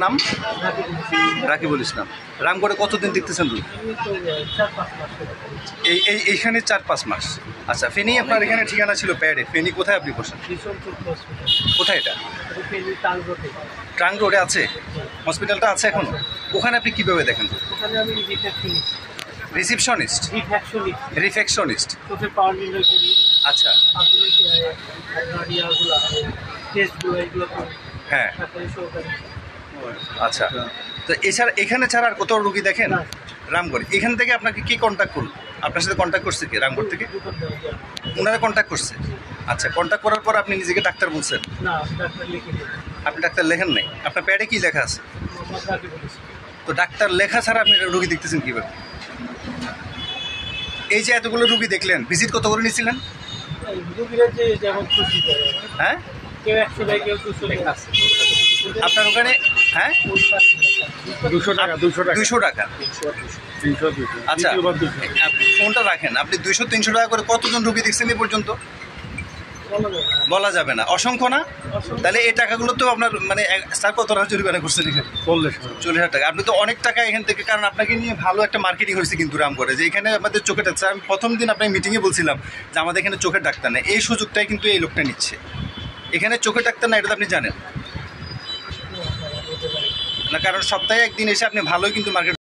নাম? রাকিবুল ইসলাম। রামগড়ে কতদিন দেখতেছেন রোগী? এইখানে ৪-৫ মাস। আচ্ছা, ফেনী আপনার এখানে ঠিকানা ছিল প্যাডে। ফেনী কোথায় আপনি বসেন? কোথায় এটা? ট্রাং রোডে আছে হসপিটালটা আছে এখন? ওখানে আপনি কীভাবে দেখেন? রিসিপশনিস্ট, রিফেকশনিস্ট। আচ্ছা, হ্যাঁ, আচ্ছা। তো এছাড়া এখানে ছাড়া আর কোথাও রুগী দেখেন? রামগড়। এখান থেকে আপনাকে কি কন্ট্যাক্ট করল? আপনার সাথে কন্ট্যাক্ট করছে কি রামগড় থেকে? ওনারা কন্ট্যাক্ট করছে। আচ্ছা, কন্ট্যাক্ট করার পর আপনি নিজেকে ডাক্তার বলছেন? আপনি ডাক্তার লেখেন নাই? আপনার প্যাডে কি লেখা আছে? তো ডাক্তার লেখা ছাড়া আপনি রুগী দেখতেছেন কীভাবে? এই যে এতগুলো রুগী দেখলেন, ভিজিট কত করে নিয়েছিলেন? হ্যাঁ, আপনার ওখানে? হ্যাঁ, 200 টাকা। আচ্ছা, ফোনটা রাখেন। আপনি 200-300 টাকা করে কতজন রুগী দেখছেন এই পর্যন্ত? বলা যাবে না। অসংখ্য না? তাহলে এই টাকাগুলো তো আপনার মানে স্যার কত টাকা জরিমানা করছেন এখানে? 40,000 টাকা। আপনি তো অনেক টাকা এখান থেকে, কারণ আপনাকে নিয়ে ভালো একটা মার্কেটিং হয়েছে কিন্তু রামগড়ে, যে এখানে আমাদের চোখের ডাক্তার। আমি প্রথম দিন আপনার মিটিংয়ে বলছিলাম যে আমাদের এখানে চোখের ডাক্তার নেই। এই সুযোগটাই কিন্তু এই লোকটা নিচ্ছে। এখানে চোখের ডাক্তার না, এটা তো আপনি জানেন না, কারণ সপ্তাহে একদিন এসে আপনি ভালোই কিন্তু মার্কেট